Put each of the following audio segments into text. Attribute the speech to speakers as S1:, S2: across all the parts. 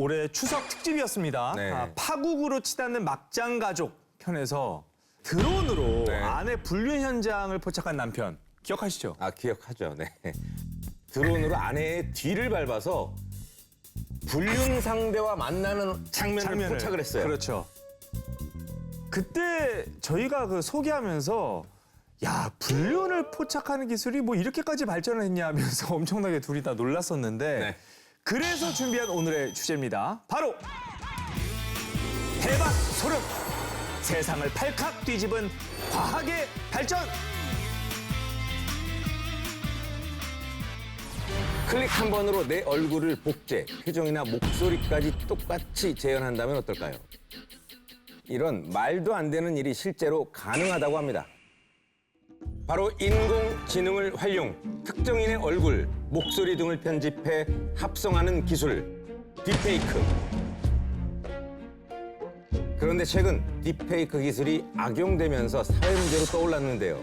S1: 올해 추석 특집이었습니다.
S2: 네.
S1: 파국으로 치닫는 막장 가족 편에서 드론으로
S2: 네.
S1: 아내 불륜 현장을 포착한 남편 기억하시죠?
S2: 아, 기억하죠. 네. 드론으로 아내의 뒤를 밟아서 불륜 상대와 만나는 장면을 포착을 했어요.
S1: 그렇죠. 그때 저희가 그 소개하면서 야, 불륜을 포착하는 기술이 뭐 이렇게까지 발전을 했냐 하면서 엄청나게 둘이 다 놀랐었는데
S2: 네.
S1: 그래서 준비한 오늘의 주제입니다. 바로 대박 소름! 세상을 팔칵 뒤집은 과학의 발전!
S2: 클릭 한 번으로 내 얼굴을 복제, 표정이나 목소리까지 똑같이 재현한다면 어떨까요? 이런 말도 안 되는 일이 실제로 가능하다고 합니다. 바로 인공지능을 활용, 특정인의 얼굴, 목소리 등을 편집해 합성하는 기술, 딥페이크. 그런데 최근 딥페이크 기술이 악용되면서 사회 문제로 떠올랐는데요.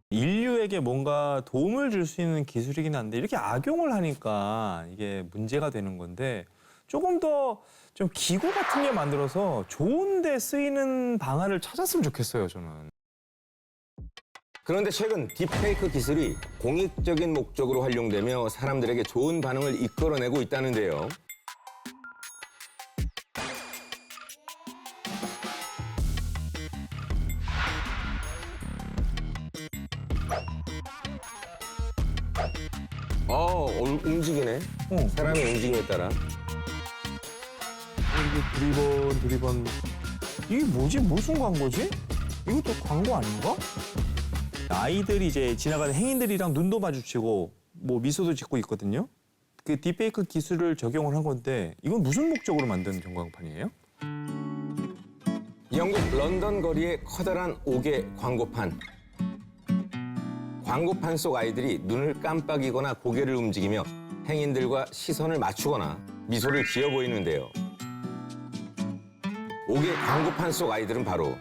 S1: 인류에게 뭔가 도움을 줄 수 있는 기술이긴 한데 이렇게 악용을 하니까 이게 문제가 되는 건데 조금 더 좀 기구 같은 게 만들어서 좋은 데 쓰이는 방안을 찾았으면 좋겠어요, 저는.
S2: 그런데 최근 딥페이크 기술이 공익적인 목적으로 활용되며 사람들에게 좋은 반응을 이끌어내고 있다는데요. 움직이네. 사람의 움직임에 따라.
S1: 이게 두리번. 이게 뭐지? 무슨 광고지? 이것도 광고 아닌가? 아이들이 이제 지나가는 행인들이랑 눈도 마주치고 뭐 미소도 짓고 있거든요. 그 딥페이크 기술을 적용을 한 건데 이건 무슨 목적으로 만든 전광판이에요?
S2: 영국 런던 거리의 커다란 옥의 광고판. 광고판 속 아이들이 눈을 깜빡이거나 고개를 움직이며 행인들과 시선을 맞추거나 미소를 지어 보이는데요. 옥의 광고판 속 아이들은 바로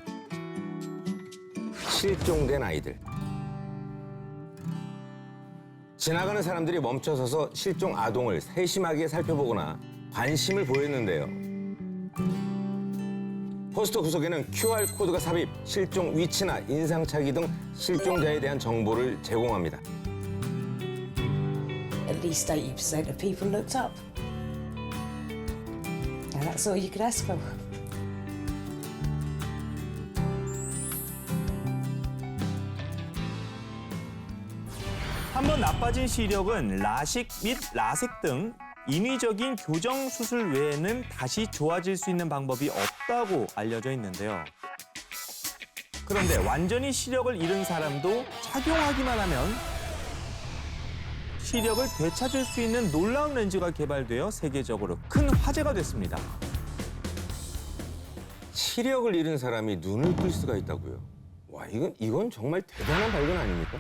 S2: 실종된 아이들. 지나가는 사람들이 멈춰서서 실종 아동을 세심하게 살펴보거나 관심을 보였는데요. 포스터 구석에는 QR코드가 삽입, 실종 위치나 인상착의 등 실종자에 대한 정보를 제공합니다.
S3: At least 80% of people looked up. And that's all you could ask for.
S1: 한번 나빠진 시력은 라식 및 라섹 등 인위적인 교정 수술 외에는 다시 좋아질 수 있는 방법이 없다고 알려져 있는데요. 그런데 완전히 시력을 잃은 사람도 착용하기만 하면 시력을 되찾을 수 있는 놀라운 렌즈가 개발되어 세계적으로 큰 화제가 됐습니다.
S2: 시력을 잃은 사람이 눈을 뜰 수가 있다고요? 와, 이건 정말 대단한 발견 아닙니까?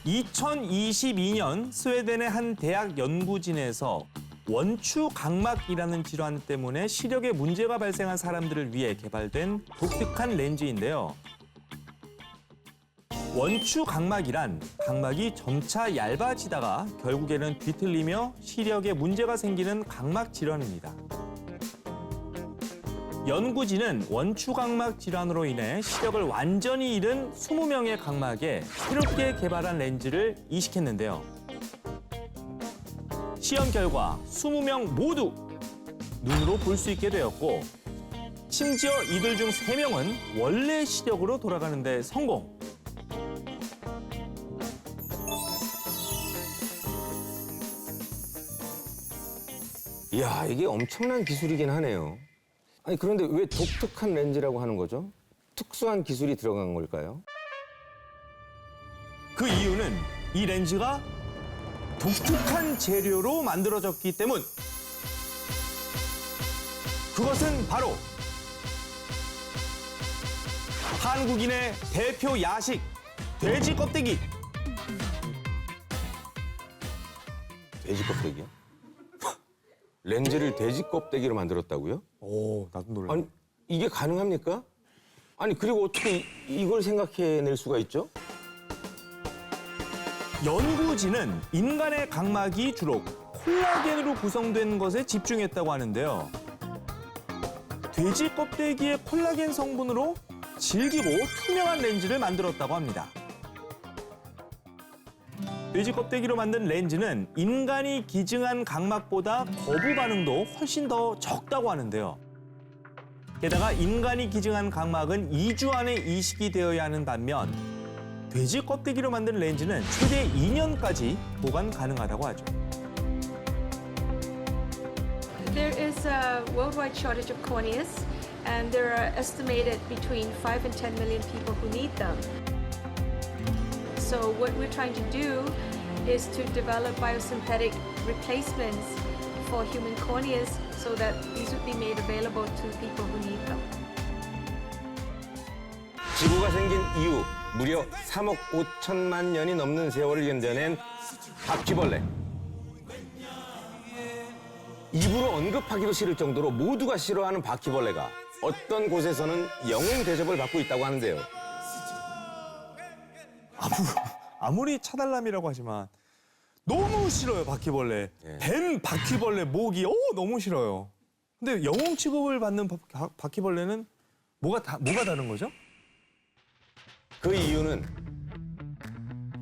S1: 2022년 스웨덴의 한 대학 연구진에서 원추 각막이라는 질환 때문에 시력에 문제가 발생한 사람들을 위해 개발된 독특한 렌즈인데요. 원추 각막이란 각막이 점차 얇아지다가 결국에는 뒤틀리며 시력에 문제가 생기는 각막 질환입니다. 연구진은 원추각막 질환으로 인해 시력을 완전히 잃은 20명의 각막에 새롭게 개발한 렌즈를 이식했는데요. 시험 결과 20명 모두 눈으로 볼 수 있게 되었고 심지어 이들 중 3명은 원래 시력으로 돌아가는 데 성공.
S2: 이야, 이게 엄청난 기술이긴 하네요. 아니, 그런데 왜 독특한 렌즈라고 하는 거죠? 특수한 기술이 들어간 걸까요?
S1: 그 이유는 이 렌즈가 독특한 재료로 만들어졌기 때문. 그것은 바로 한국인의 대표 야식, 돼지 껍데기.
S2: 돼지 껍데기요? 렌즈를 돼지 껍데기로 만들었다고요?
S1: 오, 나도 놀라.
S2: 아니, 이게 가능합니까? 아니, 그리고 어떻게 이걸 생각해낼 수가 있죠?
S1: 연구진은 인간의 각막이 주로 콜라겐으로 구성된 것에 집중했다고 하는데요. 돼지 껍데기의 콜라겐 성분으로 질기고 투명한 렌즈를 만들었다고 합니다. 돼지 껍데기로 만든 렌즈는 인간이 기증한 각막보다 거부 반응도 훨씬 더 적다고 하는데요. 게다가 인간이 기증한 각막은 2주 안에 이식이 되어야 하는 반면 돼지 껍데기로 만든 렌즈는 최대 2년까지 보관 가능하다고 하죠.
S4: There is a worldwide shortage of corneas, and there are estimated between 5 and 10 million people who need them. So what we're trying to do is to develop biosynthetic replacements for human corneas so that these would be made available to people who need them.
S2: 지구가 생긴 이후 무려 3억 5천만 년이 넘는 세월을 견뎌낸 바퀴벌레. 입으로 언급하기도 싫을 정도로 모두가 싫어하는 바퀴벌레가 어떤 곳에서는 영웅 대접을 받고 있다고 하는데요.
S1: 아무리 차달람이라고 하지만 너무 싫어요, 바퀴벌레.
S2: 예.
S1: 뱀, 바퀴벌레, 모기, 너무 싫어요. 근데 영웅 취급을 받는 바퀴벌레는 뭐가 다른 거죠?
S2: 그 이유는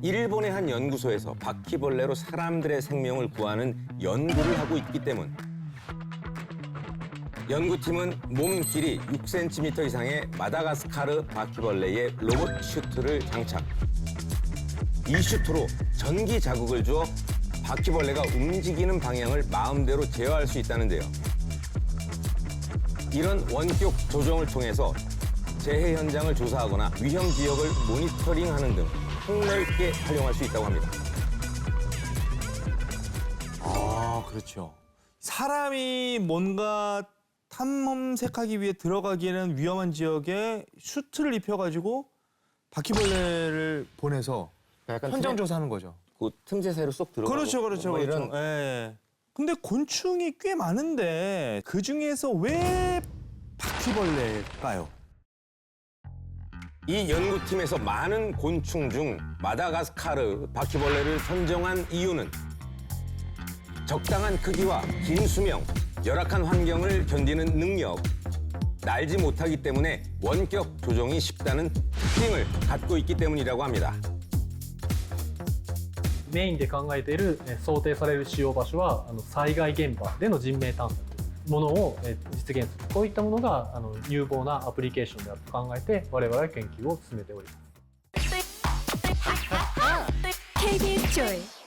S2: 일본의 한 연구소에서 바퀴벌레로 사람들의 생명을 구하는 연구를 하고 있기 때문. 연구팀은 몸 길이 6cm 이상의 마다가스카르 바퀴벌레의 로봇 슈트를 장착. 이 슈트로 전기 자극을 주어 바퀴벌레가 움직이는 방향을 마음대로 제어할 수 있다는데요. 이런 원격 조정을 통해서 재해 현장을 조사하거나 위험 지역을 모니터링하는 등 폭넓게 활용할 수 있다고 합니다.
S1: 아, 그렇죠. 사람이 뭔가 탐험색하기 위해 들어가기에는 위험한 지역에 슈트를 입혀가지고 바퀴벌레를 보내서
S2: 약간
S1: 현장 조사하는 거죠.
S2: 그 틈새 사이로 쏙 들어가고
S1: 그렇죠, 그렇죠,
S2: 뭐
S1: 그렇죠.
S2: 이런
S1: 예. 근데 곤충이 꽤 많은데 그 중에서 왜 바퀴벌레일까요?
S2: 이 연구팀에서 많은 곤충 중 마다가스카르 바퀴벌레를 선정한 이유는 적당한 크기와 긴 수명, 열악한 환경을 견디는 능력, 날지 못하기 때문에 원격 조종이 쉽다는 특징을 갖고 있기 때문이라고 합니다.
S5: メインで考えている想定される使用場所は災害現場での人命探索ものを実現するこういったものが有望なアプリケーションであると考えて我々は研究を進めております。
S6: KBS Joy